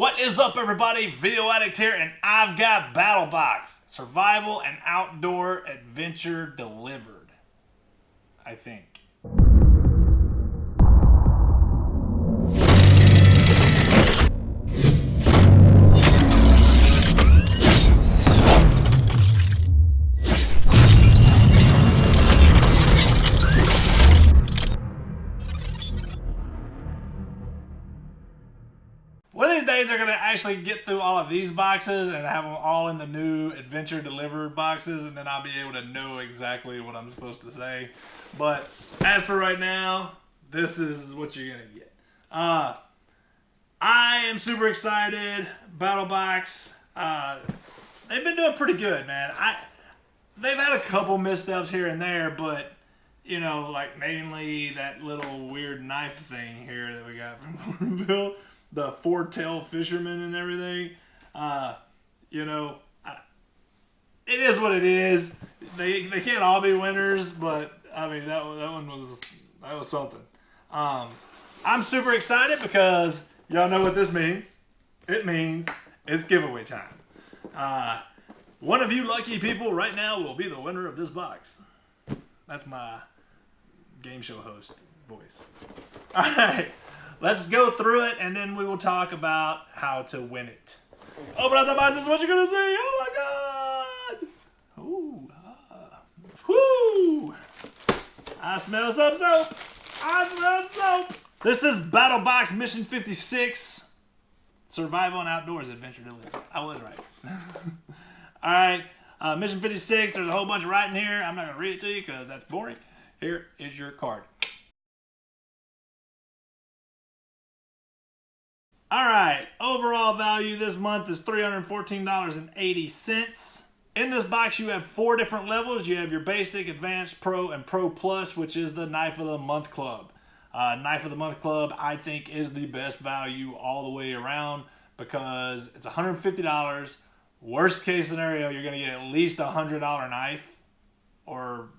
What is up, everybody? Video Addict here, and I've got Battlbox Survival and Outdoor Adventure delivered, I think. One of these days they're going to actually get through all of these boxes and have them all in the new Adventure Delivered boxes, and then I'll be able to know exactly what I'm supposed to say. But as for right now, this is what you're going to get. I am super excited. Battlbox, they've been doing pretty good, man. They've had a couple missteps here and there, but you know, like mainly that little weird knife thing here that we got from Bill. The four-tailed fisherman and everything, you know, it is what it is. They can't all be winners, but I mean that one was something. I'm super excited because y'all know what this means. It means it's giveaway time. One of you lucky people right now will be the winner of this box. That's my game show host voice. All right. Let's go through it, and then we will talk about how to win it. Open up the box. This is what you're going to see. Oh, my God. Ooh. Whoo. I smell some soap. I smell soap. This is Battlbox Mission 56. Survival and Outdoors Adventure Delivered. I was right. All right. Mission 56. There's a whole bunch of writing here. I'm not going to read it to you because that's boring. Here is your card. All right, overall value this month is $314.80. In this box, you have 4 different levels. You have your basic, advanced, pro, and pro plus, which is the Knife of the Month Club. Knife of the Month Club, I think, is the best value all the way around because it's $150. Worst case scenario, you're going to get at least a $100 knife or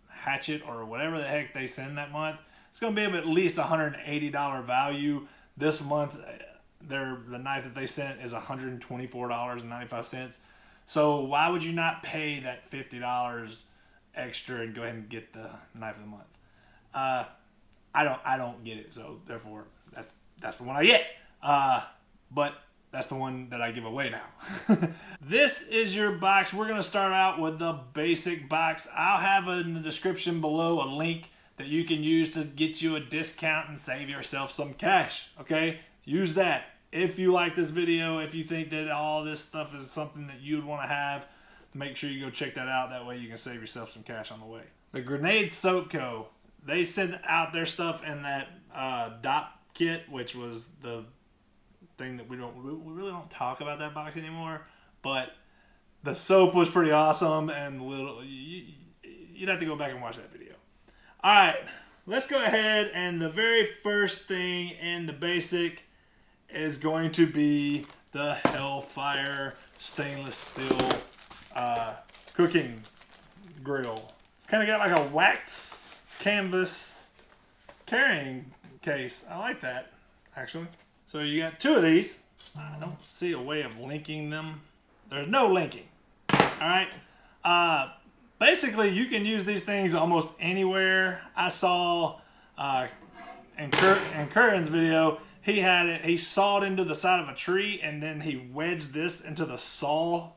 hatchet or whatever the heck they send that month. It's going to be at least $180 value this month. The knife that they sent is $124.95. So why would you not pay that $50 extra and go ahead and get the knife of the month? I don't get it, so therefore that's the one I get. But that's the one that I give away now. This is your box. We're gonna start out with the basic box. I'll have in the description below a link that you can use to get you a discount and save yourself some cash. Okay, use that. If you like this video, if you think that all this stuff is something that you'd want to have, make sure you go check that out. That way you can save yourself some cash on the way. The Grenade Soap Co. They sent out their stuff in that dot kit, which was the thing that we really don't talk about that box anymore. But the soap was pretty awesome, and you'd have to go back and watch that video. All right, let's go ahead, and the very first thing in the basic is going to be the Hellfire stainless steel cooking grill. It's kind of got like a wax canvas carrying case. I like that, actually. So you got 2 of these. I don't see a way of linking them. There's no linking. All right. Basically, you can use these things almost anywhere. I saw in Curran's video, he had it. He sawed into the side of a tree, and then he wedged this into the saw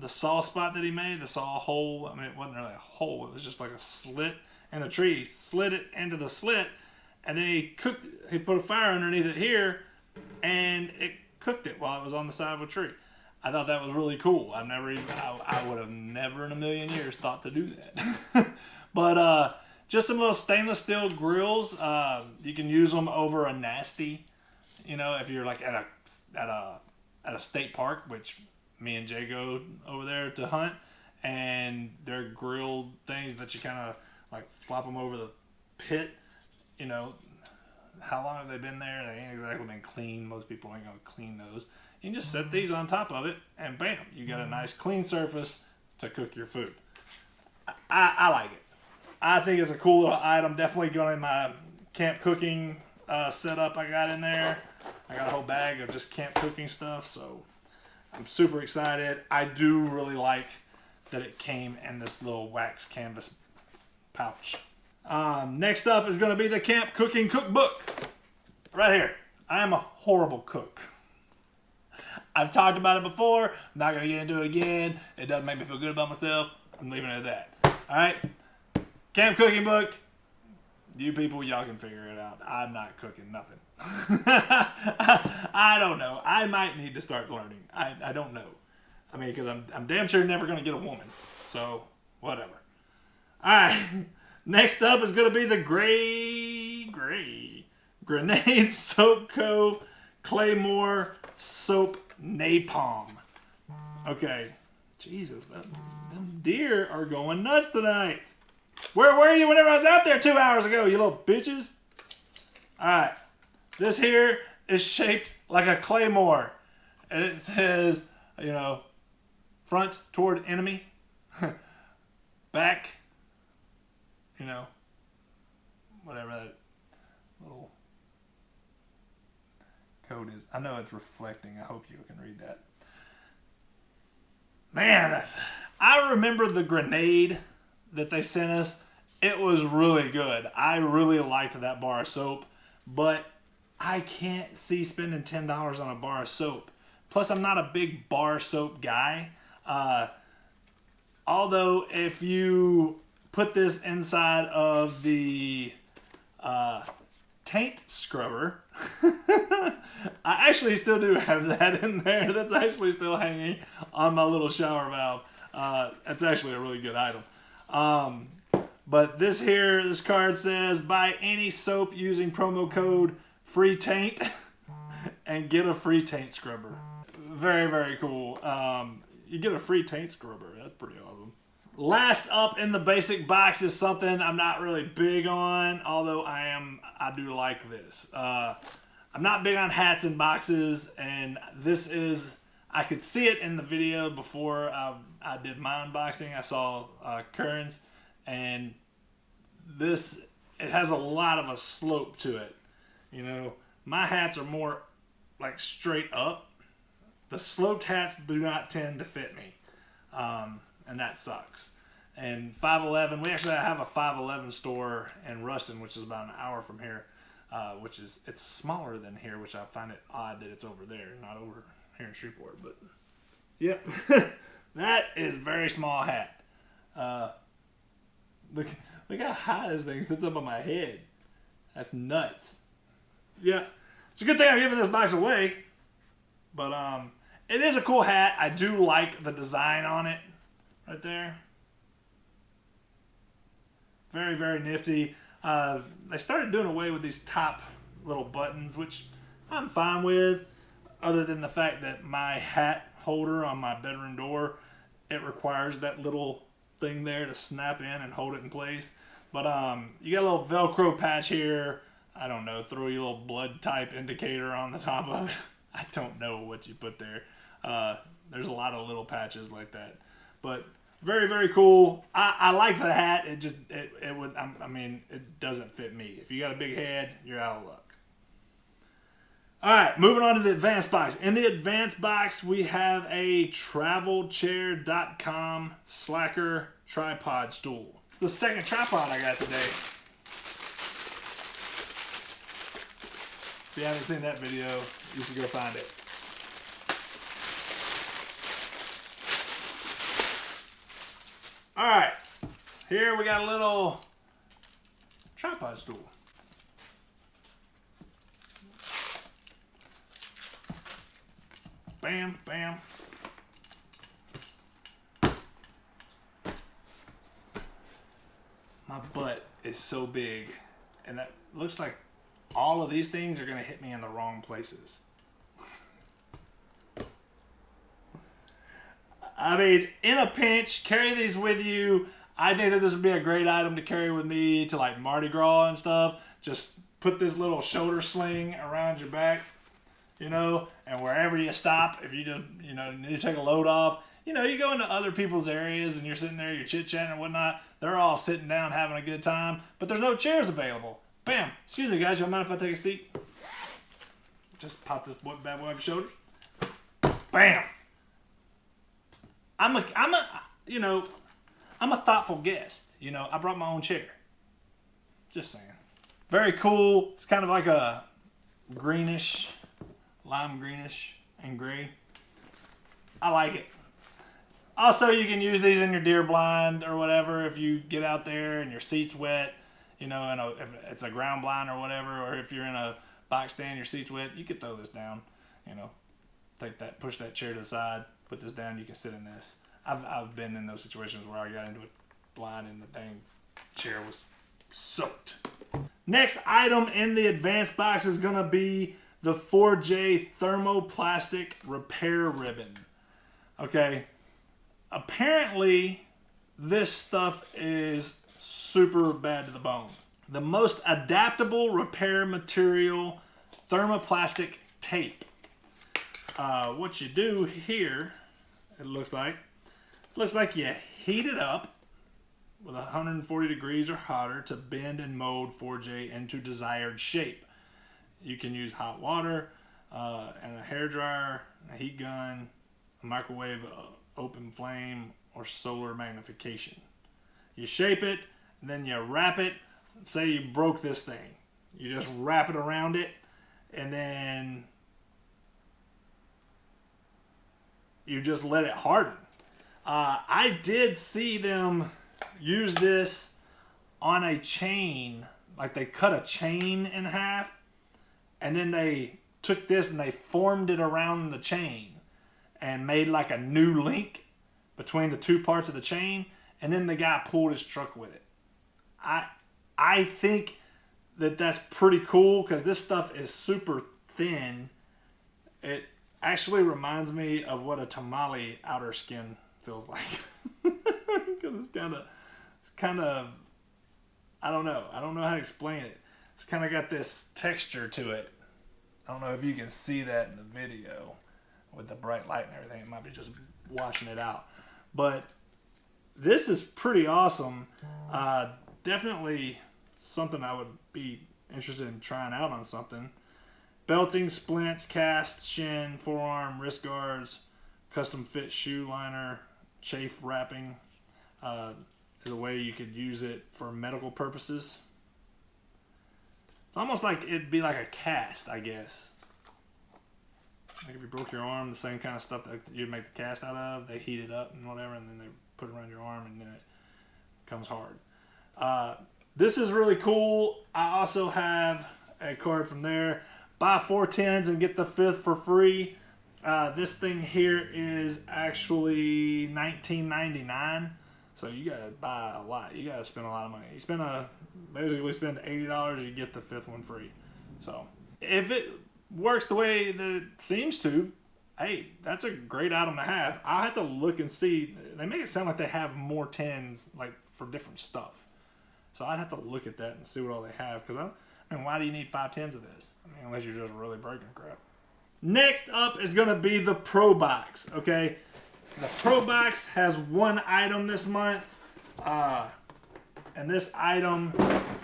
spot that he made, the saw hole. I mean, it wasn't really a hole. It was just like a slit in the tree. He slid it into the slit, and then he put a fire underneath it here, and it cooked it while it was on the side of a tree. I thought that was really cool. I would have never in a million years thought to do that. But just some little stainless steel grills. You can use them over a nasty, you know, if you're like at a state park, which me and Jay go over there to hunt, and they're grilled things that you kind of like flop them over the pit. You know, how long have they been there? They ain't exactly been cleaned. Most people ain't gonna clean those. You can just set these on top of it, and bam, you got a nice clean surface to cook your food. I like it. I think it's a cool little item. Definitely going in my camp cooking setup I got in there. I got a whole bag of just camp cooking stuff, so I'm super excited. I do really like that it came in this little wax canvas pouch. Next up is going to be the camp cooking cookbook. Right here. I am a horrible cook. I've talked about it before. I'm not going to get into it again. It doesn't make me feel good about myself. I'm leaving it at that. Alright? Camp cooking book. You people, y'all can figure it out. I'm not cooking nothing. I don't know. I might need to start learning. I don't know. I mean, because I'm damn sure never going to get a woman. So, whatever. Alright. Next up is going to be the Grenade Soap Co. Claymore Soap Napalm. Okay. Jesus, them deer are going nuts tonight. Where were you whenever I was out there 2 hours ago, you little bitches? Alright. This here is shaped like a claymore. And it says, you know, front toward enemy. Back, you know, whatever that little code is. I know it's reflecting. I hope you can read that. Man, I remember the grenade that they sent us. It was really good. I really liked that bar of soap, but I can't see spending $10 on a bar of soap. Plus, I'm not a big bar soap guy. Although, if you put this inside of the taint scrubber, I actually still do have that in there. That's actually still hanging on my little shower valve. That's actually a really good item. But this card says, buy any soap using promo code free taint and get a free taint scrubber. Very, very cool. You get a free taint scrubber. That's pretty awesome. Last up in the basic box is something I'm not really big on, although I do like this. I'm not big on hats and boxes, and this is, I could see it in the video before I did my unboxing. I saw Kern's, and this, it has a lot of a slope to it. You know, my hats are more like straight up. The sloped hats do not tend to fit me, and that sucks. And 511, we actually have a 511 store in Ruston, which is about an hour from here, it's smaller than here, which I find it odd that it's over there, not over here in Shreveport. But yep, that is a very small hat. Look how high this thing sits up on my head. That's nuts. Yeah, it's a good thing I'm giving this box away. But it is a cool hat. I do like the design on it right there. Very, very nifty. They started doing away with these top little buttons, which I'm fine with, other than the fact that my hat holder on my bedroom door, it requires that little thing there to snap in and hold it in place. But you got a little Velcro patch here. I don't know, throw your little blood type indicator on the top of it. I don't know what you put there. There's a lot of little patches like that. But very, very cool. I like the hat. It doesn't fit me. If you got a big head, you're out of luck. All right, moving on to the advanced box. In the advanced box, we have a travelchair.com Slacker tripod stool. It's the second tripod I got today. If you haven't seen that video, you should go find it. All right, here we got a little tripod stool. Bam, bam. My butt is so big, and that looks like all of these things are going to hit me in the wrong places. I mean, in a pinch, carry these with you. I think that this would be a great item to carry with me to like Mardi Gras and stuff. Just put this little shoulder sling around your back, you know, and wherever you stop, if you just, you know, need to take a load off, you know, you go into other people's areas and you're sitting there, you're chit-chatting and whatnot. They're all sitting down having a good time, but there's no chairs available. Bam. Excuse me, guys. You don't mind if I take a seat? Just pop this bad boy off your shoulders. Bam. I'm a thoughtful guest. You know, I brought my own chair. Just saying. Very cool. It's kind of like a greenish, lime greenish and gray. I like it. Also, you can use these in your deer blind or whatever if you get out there and your seat's wet, you know, and if it's a ground blind or whatever, or if you're in a box stand, your seat's wet, you could throw this down, you know, take that, push that chair to the side, put this down, you can sit in this. I've been in those situations where I got into a blind and the dang chair was soaked. Next item in the advanced box is going to be the 4J thermoplastic repair ribbon. Okay. Apparently, this stuff is super bad to the bone. The most adaptable repair material, thermoplastic tape. What you do here, it looks like you heat it up with 140 degrees or hotter to bend and mold 4J into desired shape. You can use hot water and a hairdryer, a heat gun, a microwave, open flame, or solar magnification. You shape it, and then you wrap it. Say you broke this thing. You just wrap it around it, and then you just let it harden. I did see them use this on a chain, like they cut a chain in half, and then they took this and they formed it around the chain and made like a new link between the two parts of the chain, and then the guy pulled his truck with it. I think that's pretty cool because this stuff is super thin. It actually reminds me of what a tamale outer skin feels like. Because it's kind of, I don't know how to explain it. It's kind of got this texture to it. I don't know if you can see that in the video with the bright light and everything. It might be just washing it out. But this is pretty awesome. Definitely something I would be interested in trying out on something. Belting, splints, cast, shin, forearm, wrist guards, custom fit shoe liner, chafe wrapping is a way you could use it for medical purposes. It's almost like it'd be like a cast, I guess. Like if you broke your arm, the same kind of stuff that you'd make the cast out of, they heat it up and whatever, and then they put it around your arm, and then it comes hard. This is really cool. I also have a card from there. Buy 4 tens and get the 5th for free. This thing here is actually $19.99. So you gotta buy a lot. You gotta spend a lot of money. You basically spend $80, you get the 5th one free. So if it works the way that it seems to, hey, that's a great item to have. I'll have to look and see. They make it sound like they have more 10s like for different stuff. So I'd have to look at that and see what all they have. Because why do you need 5 tens of this? Unless you're just really breaking crap. Next up is going to be the Pro Box. Okay, the Pro Box has one item this month, and this item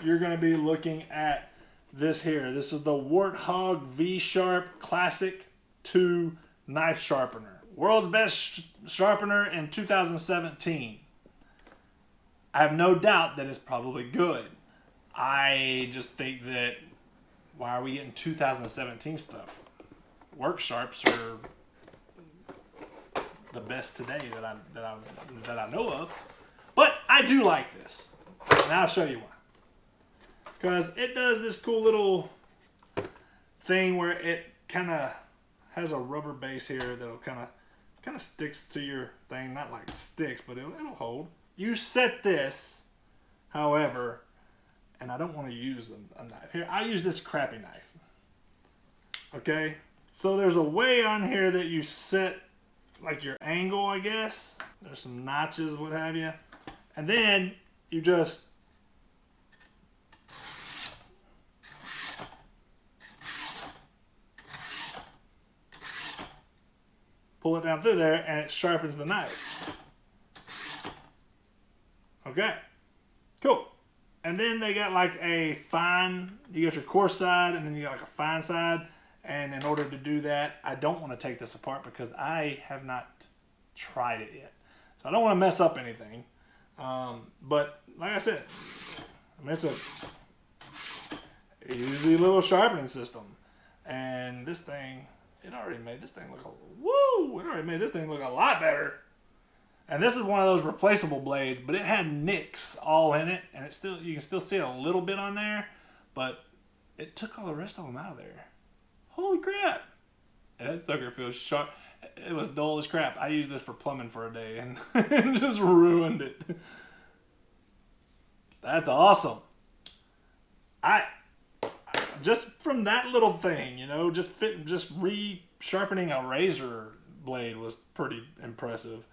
you're going to be looking at this here. This is the Warthog V-Sharp Classic 2 Knife Sharpener. World's best sharpener in 2017. I have no doubt that it's probably good. I just think that, why are we getting 2017 stuff? Work Sharps are the best today that I know of. But I do like this. And I'll show you why. Because it does this cool little thing where it kind of has a rubber base here that'll kind of sticks to your thing. Not like sticks, but it'll hold. You set this, however, and I don't want to use a knife. Here, I use this crappy knife. Okay? So there's a way on here that you set like your angle, I guess. There's some notches, what have you. And then you just pull it down through there and it sharpens the knife. Okay, cool. And then they got like a fine, you got your coarse side and then you got like a fine side. And in order to do that, I don't want to take this apart because I have not tried it yet. So I don't want to mess up anything. But like I said, I mean, it's a easy little sharpening system. And this thing, it already made this thing look a lot better. And this is one of those replaceable blades, but it had nicks all in it, and you can still see a little bit on there, but it took all the rest of them out of there. Holy crap! And that sucker feels sharp. It was dull as crap. I used this for plumbing for a day and, and just ruined it. That's awesome. Just from that little thing, you know, just re-sharpening a razor blade was pretty impressive.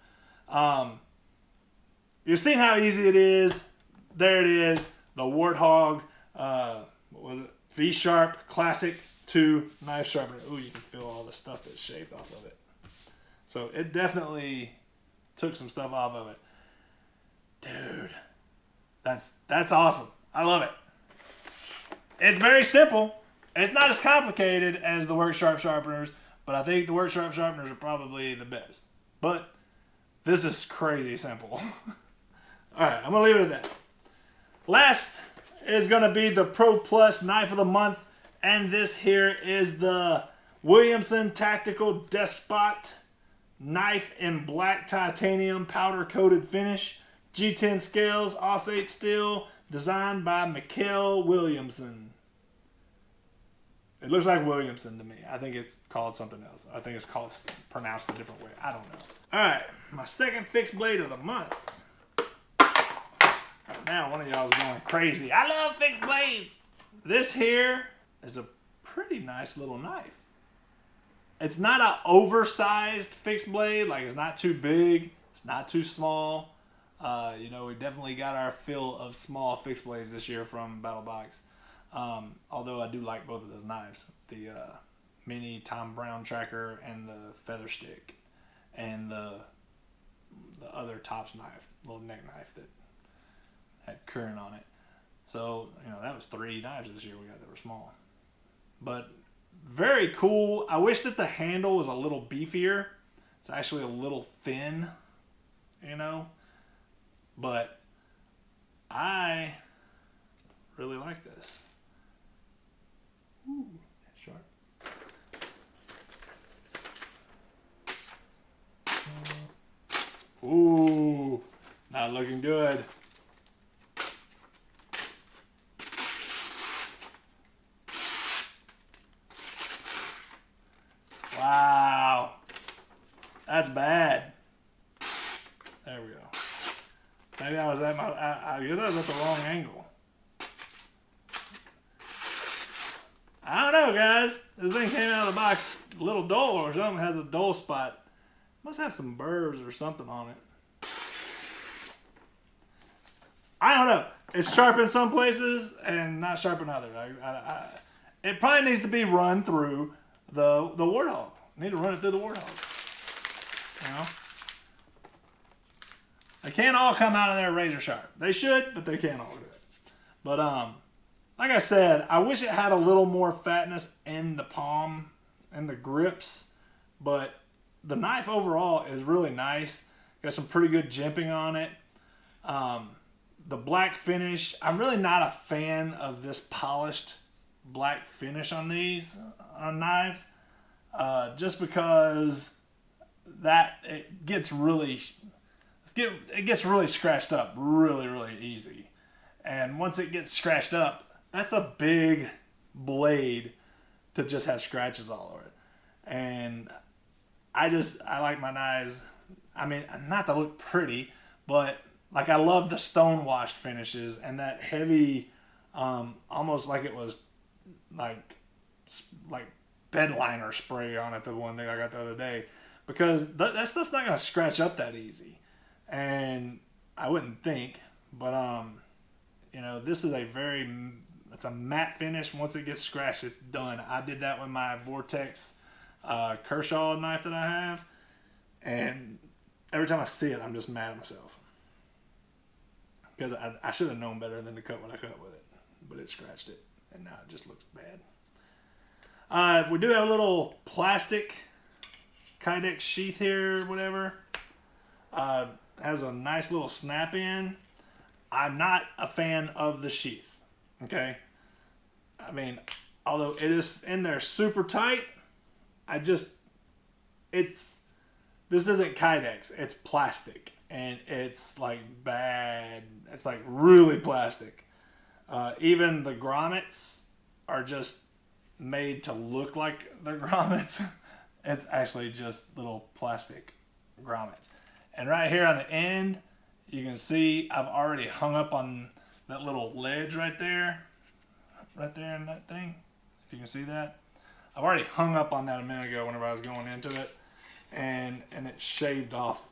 You've seen how easy it is. There it is. The Warthog, what was it? V-Sharp Classic 2 knife sharpener. Ooh, you can feel all the stuff that's shaved off of it. So it definitely took some stuff off of it. Dude, that's awesome. I love it. It's very simple. It's not as complicated as the Work Sharp sharpeners, but I think the Work Sharp sharpeners are probably the best. But this is crazy simple. Alright, I'm going to leave it at that. Last is going to be the Pro Plus Knife of the Month. And this here is the Williamson Tactical Despot Knife in black titanium powder coated finish. G10 scales, Aus-8 steel, designed by Mikhail Williamson. It looks like Williamson to me. I think it's called something else. I think it's pronounced a different way. I don't know. Alright, my second fixed blade of the month. Right now, one of y'all is going crazy. I love fixed blades! This here is a pretty nice little knife. It's not an oversized fixed blade. Like, it's not too big. It's not too small. You know, we definitely got our fill of small fixed blades this year from Battlebox. Although I do like both of those knives. The mini Tom Brown tracker and the feather stick. And the other tops knife, little neck knife that had current on it. So, you know, that was 3 knives this year we got that were small. But very cool. I wish that the handle was a little beefier. It's actually a little thin, you know. But I really like this. Ooh, sharp. Ooh, not looking good. Wow, that's bad. There we go. Maybe I was at I guess I was at the wrong angle. I don't know, guys. This thing came out of the box a little dull or something. It has a dull spot. Must have some burrs or something on it. I don't know. It's sharp in some places and not sharp in others. It probably needs to be run through the Warthog. Need to run it through the Warthog. You know? They can't all come out of there razor sharp. They should, but they can't all do it. But like I said, I wish it had a little more fatness in the palm and the grips. But the knife overall is really nice. Got some pretty good jimping on it. The black finish, I'm really not a fan of this polished black finish on these knives. Just because it gets really scratched up really easy. And once it gets scratched up, that's a big blade to just have scratches all over it. And I like my knives, I mean, not to look pretty, but like I love the stone washed finishes and that heavy, almost like it was like bed liner spray on it, the one thing I got the other day, because that stuff's not going to scratch up that easy. And I wouldn't think, but you know, this is it's a matte finish. Once it gets scratched, it's done. I did that with my Vortex Kershaw knife that I have, and every time I see it, I'm just mad at myself because I should have known better than to cut what I cut with it, but it scratched it, and now it just looks bad. We do have a little plastic Kydex sheath here, or whatever. Has a nice little snap in. I'm not a fan of the sheath. Okay, I mean, although it is in there super tight, this isn't Kydex. It's plastic, and it's like bad. It's like really plastic. Even the grommets are just made to look like they're grommets. It's actually just little plastic grommets. And right here on the end, you can see I've already hung up on that little ledge right there in that thing. If you can see that, I've already hung up on that a minute ago whenever I was going into it, and it shaved off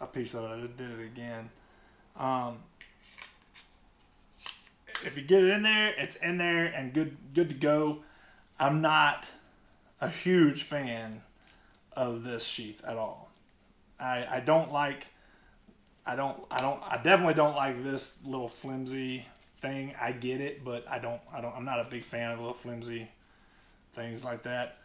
a piece of it. I just did it again. If you get it in there, it's in there and good to go. I'm not a huge fan of this sheath at all. I definitely don't like this little flimsy thing. I get it, but I'm not a big fan of little flimsy things like that.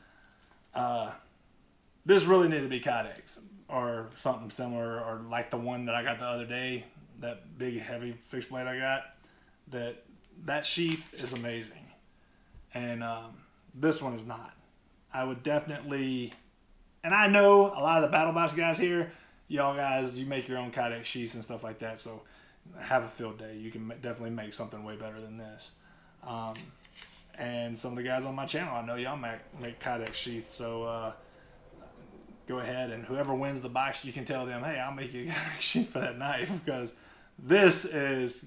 This really needed to be Kydex or something similar, or like the one that I got the other day, that big heavy fixed blade I got. That sheath is amazing, and this one is not. I would definitely, and I know a lot of the Battlebox guys here, y'all guys, you make your own Kydex sheaths and stuff like that, so have a field day. You can definitely make something way better than this. And some of the guys on my channel, I know y'all make Kydex sheaths, so go ahead, and whoever wins the box, you can tell them, hey, I'll make you a Kydex sheath for that knife, because this is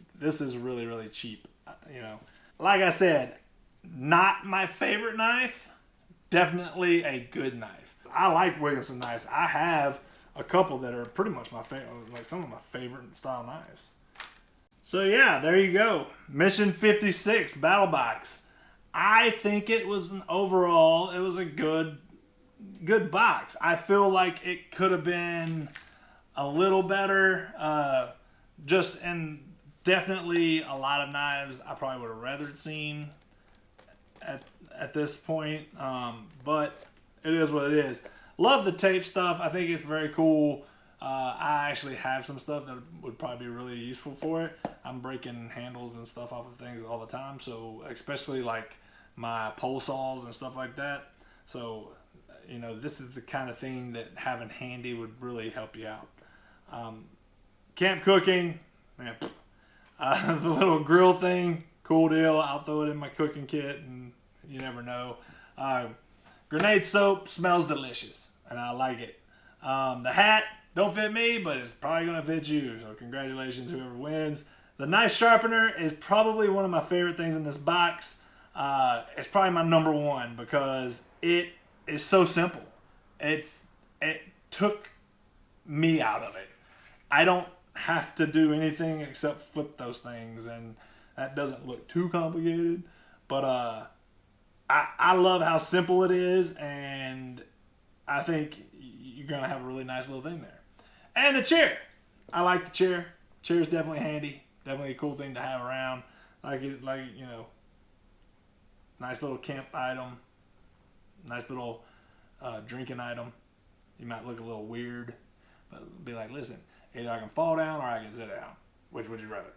really, really cheap. You know, like I said, not my favorite knife, definitely a good knife. I like Williamson knives. I have a couple that are pretty much my favorite, like some of my favorite style knives. So yeah, there you go. Mission 56 Battlebox. I think it was a good box. I feel like it could have been a little better. Definitely a lot of knives I probably would have rather seen at this point. But it is what it is. Love the tape stuff. I think it's very cool. I actually have some stuff that would probably be really useful for it. I'm breaking handles and stuff off of things all the time, so especially like my pole saws and stuff like that. So, you know, this is the kind of thing that having handy would really help you out. Camp cooking, man, the little grill thing, cool deal. I'll throw it in my cooking kit, and you never know. Grenade soap smells delicious, and I like it. The hat don't fit me, but it's probably going to fit you, so congratulations whoever wins. The knife sharpener is probably one of my favorite things in this box. It's probably my number one because it is so simple. It took me out of it. I don't have to do anything except flip those things, and that doesn't look too complicated, but I love how simple it is, and I think you're gonna have a really nice little thing there. And the chair, I like the chair. Chair's definitely handy, definitely a cool thing to have around. Like you know, nice little camp item, nice little drinking item. You might look a little weird, but be like, listen, either I can fall down or I can sit down. Which would you rather?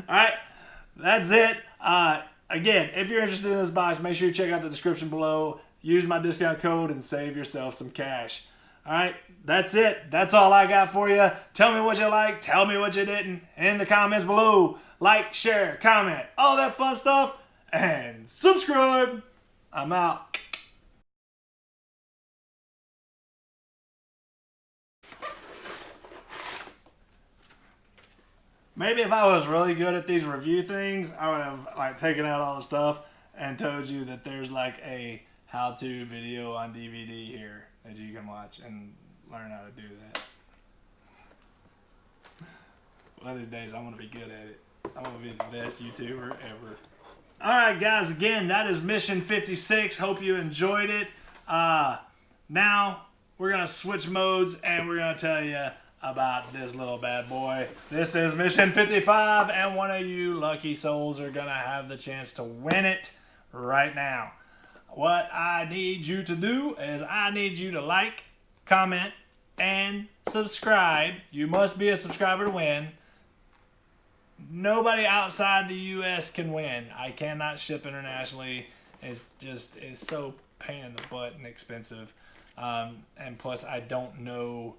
Alright, that's it. Again, if you're interested in this box, make sure you check out the description below. Use my discount code and save yourself some cash. Alright, that's it. That's all I got for you. Tell me what you liked. Tell me what you didn't in the comments below. Like, share, comment, all that fun stuff. And subscribe. I'm out. Maybe if I was really good at these review things, I would have like taken out all the stuff and told you that there's like a how-to video on DVD here that you can watch and learn how to do that. One of these days I'm going to be good at it. I'm going to be the best YouTuber ever. Alright guys, again, that is Mission 56. Hope you enjoyed it. Now, we're going to switch modes and we're going to tell you about this little bad boy. This is Mission 55, and one of you lucky souls are gonna have the chance to win it right now. What I need you to do is I need you to like, comment, and subscribe. You must be a subscriber to win. Nobody outside the U.S. can win. I cannot ship internationally. It's so pain in the butt and expensive. And plus, I don't know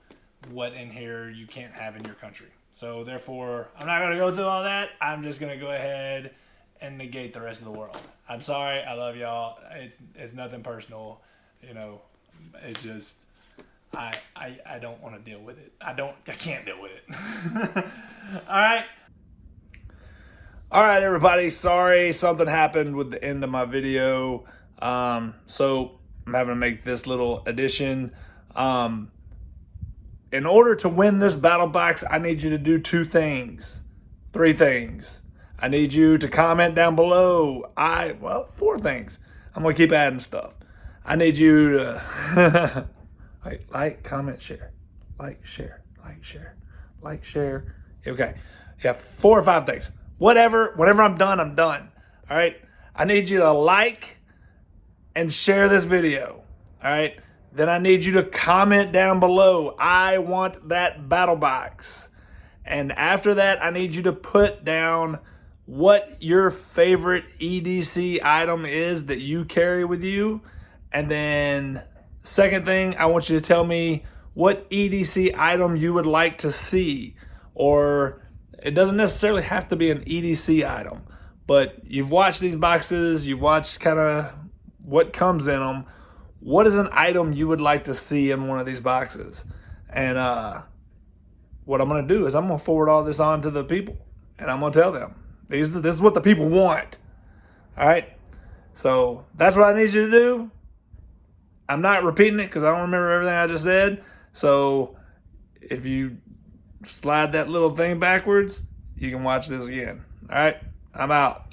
what in here you can't have in your country. So therefore, I'm not going to go through all that. I'm just going to go ahead and negate the rest of the world. I'm sorry. I love y'all. It's nothing personal. You know, it's just, I don't want to deal with it. I can't deal with it. All right, everybody. Sorry, something happened with the end of my video. So I'm having to make this little addition. In order to win this battle box, I need you to do three things. I need you to comment down below. Four things. I'm going to keep adding stuff. I need you to like, comment, share. Like, share. Okay. Yeah, 4 or 5 things. Whenever I'm done, I'm done. All right. I need you to like and share this video. All right. Then I need you to comment down below. I want that battle box. And after that, I need you to put down what your favorite EDC item is that you carry with you. And then second thing, I want you to tell me what EDC item you would like to see. Or it doesn't necessarily have to be an EDC item, but you've watched these boxes, you've watched kind of what comes in them. What is an item you would like to see in one of these boxes? And what I'm going to do is I'm going to forward all this on to the people, and I'm going to tell them, this is what the people want. All right? So that's what I need you to do. I'm not repeating it because I don't remember everything I just said. So if you slide that little thing backwards, you can watch this again. All right? I'm out.